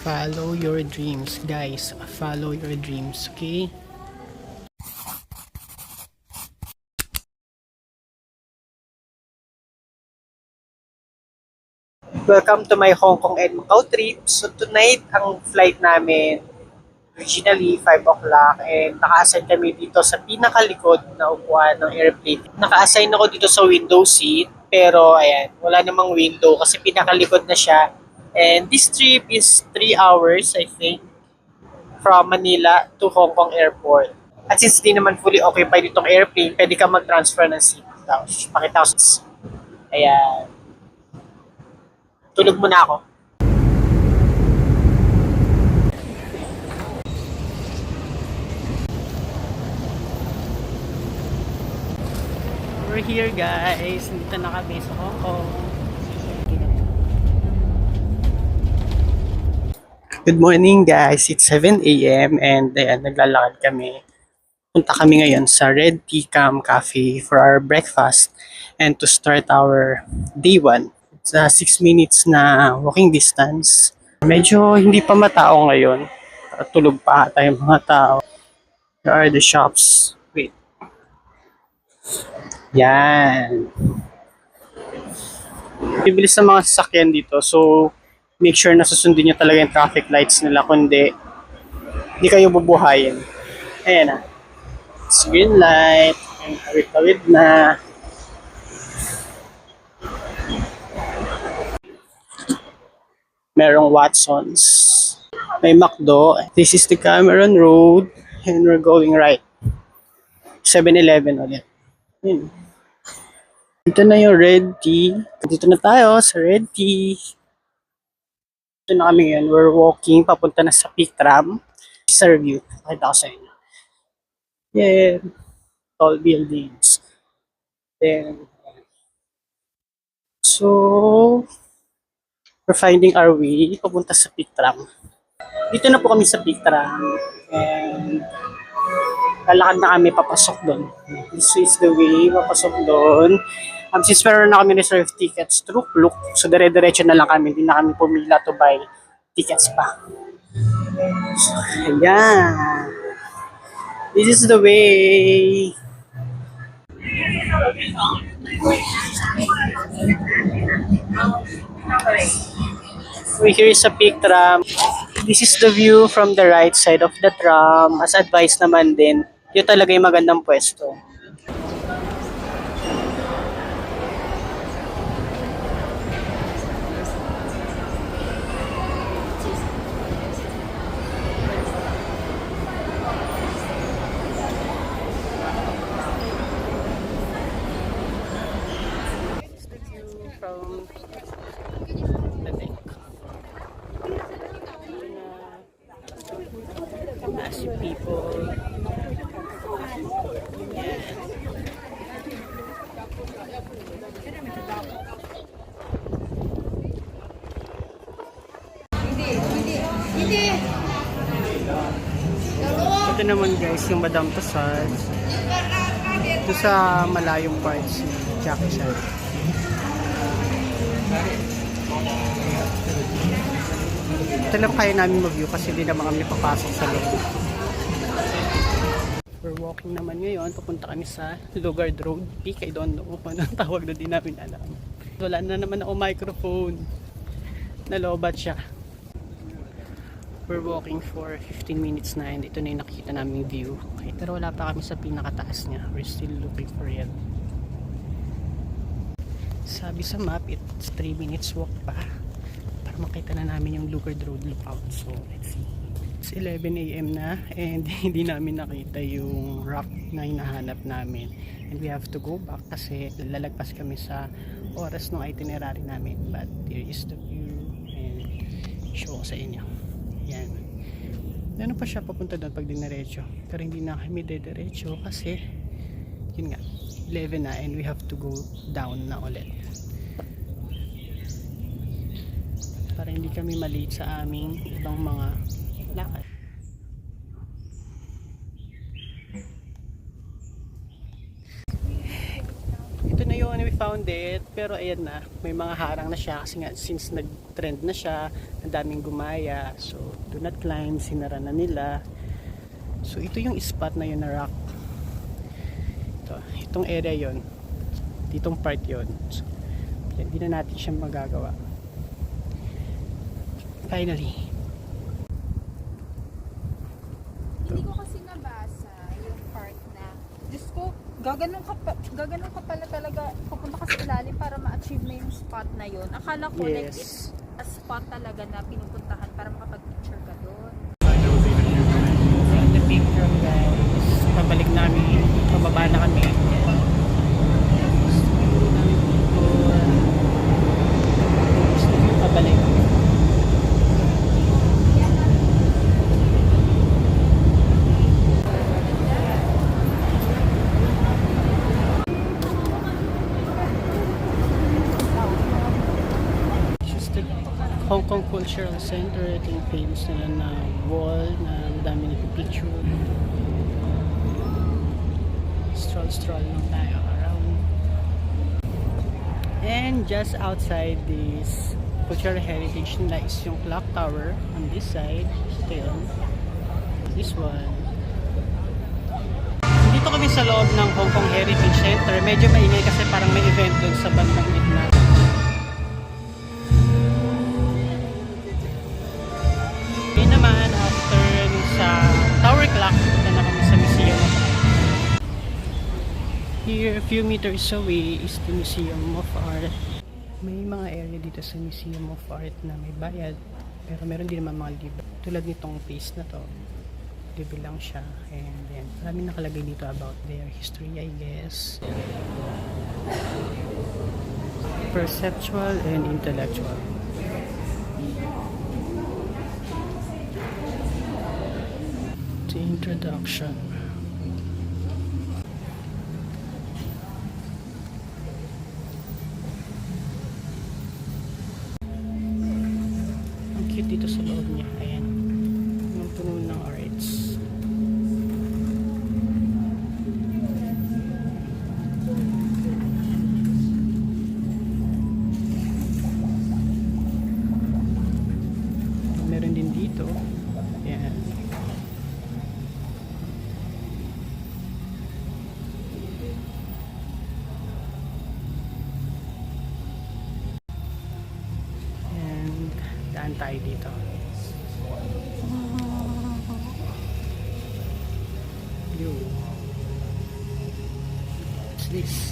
Follow your dreams, guys. Follow your dreams, okay? Welcome to my Hong Kong and Macau trip. So tonight, ang flight namin, originally 5 o'clock, and naka-assign kami dito sa pinakalikod na upuan ng airplane. Naka-assign ako dito sa window seat, pero ayan, wala namang window kasi pinakalikod na siya. And this trip is 3 hours, I think, from Manila to Hong Kong Airport. At since di naman fully occupied itong airplane, pwede ka mag-transfer ng seat. Tapos, pakita ko. Ayan. Tulog muna ako. We're here, guys. Dito na kami sa Hong Kong. Good morning, guys. It's 7 a.m. and ayan, naglalakad kami. Punta kami ngayon sa Red Tea Cam Cafe for our breakfast and to start our day 1. It's 6 minutes na walking distance. Medyo hindi pa matao ngayon. Tulog pa ata yung mga tao. There are the shops. Wait. Yan. Bibilis ng mga sasakyan dito. So, make sure na susundin nyo talaga yung traffic lights nila. Kundi, hindi kayo bubuhayin. Ayan na. It's green light. Tawid-tawid na. Merong Watsons. May McDo. This is the Cameron Road. And we're going right. 7-Eleven ulit. Yun. Dito na yung Red Tea. Dito na tayo sa Red Tea. Dito na kami ngayon. We're walking papunta na sa Peak Tram. Serve you. Pakita ko sa inyo. Yeah. Tall buildings. Then, so, we're finding our way papunta sa Peak Tram. Dito na po kami sa Peak Tram. And, lalakad na kami papasok doon. This is the way papasok doon. Since meron na kami reserve tickets through Klook, so dire-diretso na lang kami. Hindi na kami pumila to buy tickets pa. So, ayan. This is the way. We here is a Peak Tram. This is the view from the right side of the tram. As advised naman din, yun talaga yung magandang pwesto. This is the view from the deck. Massive people. Ito naman guys, yung Madame Tussauds. Ito sa malayong parts ni Jackie Chan. Ito lang kaya namin mag-view kasi hindi naman kami papasok sa loob. We're walking naman ngayon. Papunta kami sa Lugard Road Peak. I don't know kung anong tawag na, di namin alam. Wala na naman ako microphone. Nalobat siya. We're walking for 15 minutes na and ito na yung nakikita naming view. Okay, pero wala pa kami sa pinakataas niya. We're still looking for it. Sabi sa map, it's 3 minutes walk pa. Makita na namin yung Lugard Road lookout. So, let's see. It's 11 a.m. na and hindi namin nakita yung rock na hinahanap namin. And we have to go back kasi lalagpas kami sa oras ng itinerary namin. But here is the view and show ko sa inyo. Yan. Ano pa siya papunta doon pag dinaretso. Pero hindi na kami dediretso kasi yun nga, 11 na and we have to go down na ulit. Para hindi kami malate sa aming ibang mga lakad. Ito na yun, we found it. pero ayan na, may mga harang na siya kasi nga since nag-trend na siya, ang daming gumaya. So do not climb, sinara na nila. So ito yung spot na yun na rock. Itong area yon, ditong part yon. So hindi na natin siya magagawa. Finally. Hindi ko kasi nabasa yung part na, Diyos ko, gaganon ka pala talaga, pupunta ka sa ilalim para ma-achieve mo yung spot na yun. Akala ko like it's a spot talaga na pinupuntahan para makapag-picture ka doon. The picture guys, pabalik namin, pababa na kami. Pabalik. Hong Kong Cultural Center. Ito yung famous nila na wall na madami nagpipicture. Stroll lang tayo around. And just outside this cultural heritage nila is yung clock tower on this side. Ito yun. This one. Dito kami sa loob ng Hong Kong Heritage Center. Medyo maingay kasi parang may event dun sa bandang gitna. Tower clock, punta na kami sa museum. Here, a few meters away is the Museum of Art. May mga area dito sa Museum of Art na may bayad, pero meron din naman mga libre. Tulad nitong place na to, libre lang siya. And then, maraming nakalagay dito about their history, I guess. Perceptual and intellectual. The introduction. Ang cute dito sa loob niya. Ayan. Yung puno ng arts. Meron din dito. Ayan. Daan tayo dito. Yo. What's this?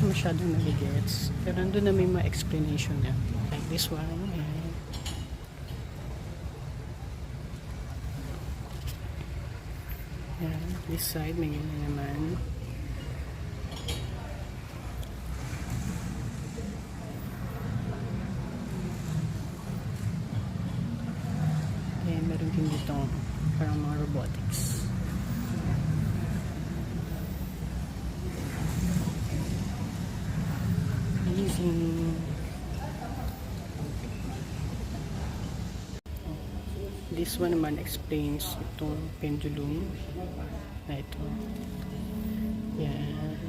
Masyadong nagigets, pero nandun na may mga explanation niya, like this one. Yan, this side may ganyan naman. And meron din dito parang mga robotics. This one naman explains itong pendulum na ito. Yan.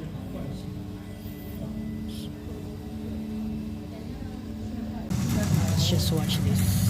Let's just watch this.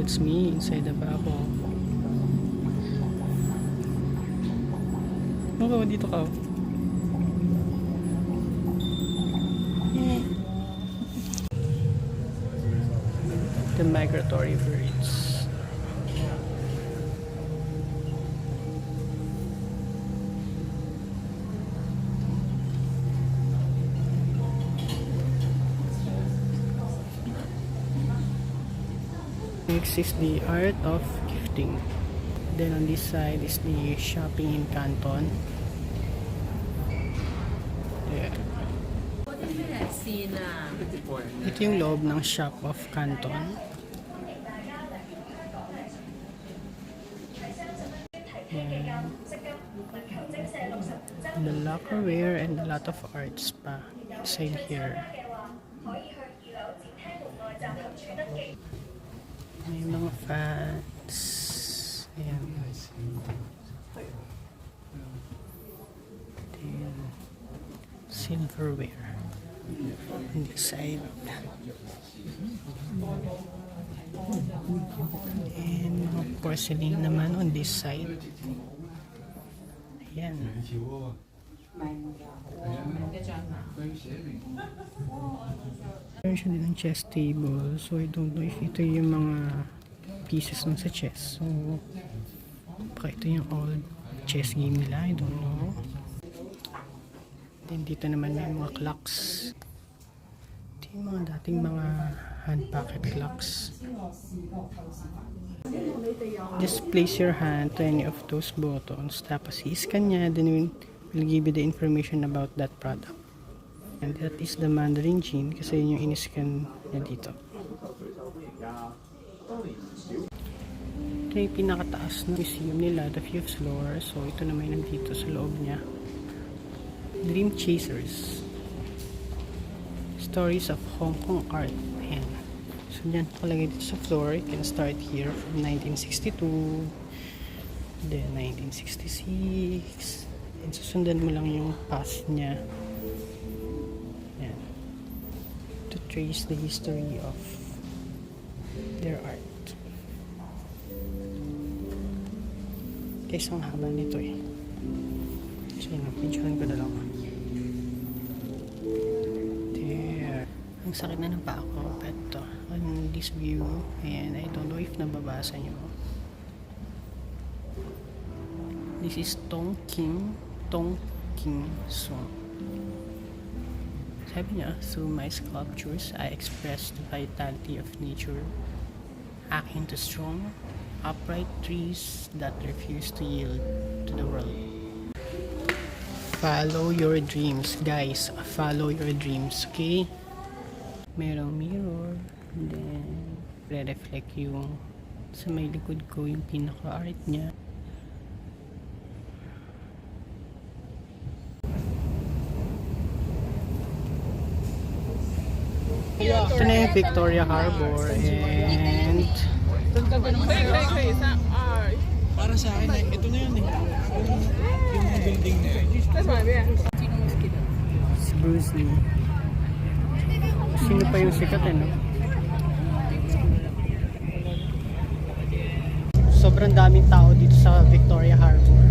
that's me inside the baho. Oo, dito ka. The migratory birds. Next is the art of gifting. Then on this side is the shopping in Canton. Yeah. Ito yung loob ng shop of Canton. And the lacquerware and a lot of arts pa inside here. May mga fans. Ayan. Then, silverware on this side. And mga porcelain naman on this side. Ayan. Meron siya din ng chess table. So I don't know if ito yung mga pieces nun sa chess. So baka ito yung old chess game nila. I don't know. Then dito naman may mga clocks. Ito yung mga dating mga hand pocket clocks. Just place your hand to any of those buttons. Tapos i-scan niya. Then will give you the information about that product. And that is the Mandarin Gene kasi yun yung in-scan niya dito. Ito yung pinakataas na museum nila, the 5th floor. So ito naman yung nandito sa loob niya. Dream Chasers. Stories of Hong Kong art. Ayan. So dyan nakalagay dito sa floor. You can start here from 1962. Then 1966. And susundan mo lang yung path niya. Ayan. To trace the history of their art. Guys, ang haba nito eh. So yun, picturean ko na lang. There. Ang sakit na ng paa ko. Pero on this view, and I don't know if nababasa nyo. This is Tongking Song. Sabi niya, through my sculptures, I express the vitality of nature, akin to strong, upright trees that refuse to yield to the world. Follow your dreams, guys. Follow your dreams, okay? Merong mirror, then re-reflect yung sa may likod ko yung pinaka-art niya. Ito na yung Victoria Harbor and Para sa akin, ito na yun eh. Yung building na yun. si Bruce Lee. Sino pa yung sikat eh, no? Sobrang daming tao dito sa Victoria Harbor.